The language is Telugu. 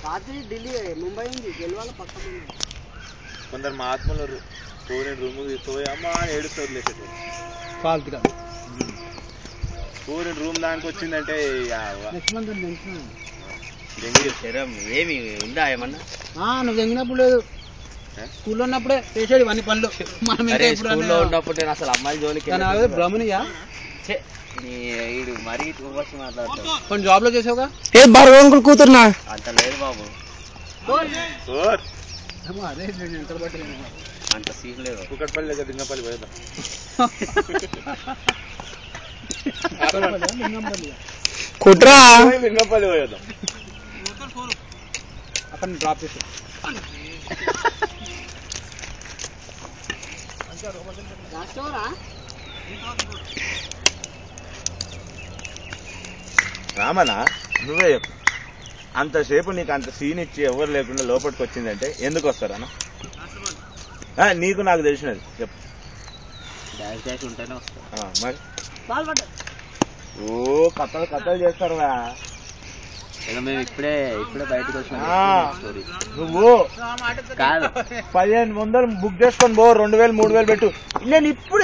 రాత్రి ఢిల్లీ ముంబై ఉంది గెలవాలి పక్కన కొందరు మహాత్ములు పోయిన రూమ్ తీసుకోపోయి అమ్మ ఏడుస్తారు లేకపోతే పోయిన రూమ్ దానికి వచ్చిందంటే ఏమి ఉందా ఏమన్నా నువ్వు తెంగినప్పుడు లేదు స్కూల్లో ఉన్నప్పుడే చేసేది ఇవన్నీ పనులు మనం స్కూల్లో ఉన్నప్పుడు అసలు అమ్మాయిల జోలికి బ్రహ్మనియా మరీ మాట్లాడతాడు కొన్ని జాబ్ లో చేసావుగా ఏ బర్వంకులు కూతురునా అంత లేదు బాబు అదే అంత సీన్ లేదు కుకట్పల్లి దగ్గర లింగపల్లి పోయేదా కుట్రా లింగపల్లి పోయేద్దాం అక్కడ డ్రాప్ చేసి రామనా నువ్వే చెప్పు అంతసేపు నీకు అంత సీన్ ఇచ్చి ఎవరు లేకుండా లోపలికి వచ్చిందంటే ఎందుకు వస్తారన్న నీకు నాకు తెలిసినది చెప్పు ఉంటేనే వస్తారు మరి ఓ కథలు చేస్తారు మేము ఇప్పుడే బయటకు వచ్చినా నువ్వు కాదు 1500 బుక్ చేసుకొని పో 2000 3000 పెట్టు నేను ఇప్పుడు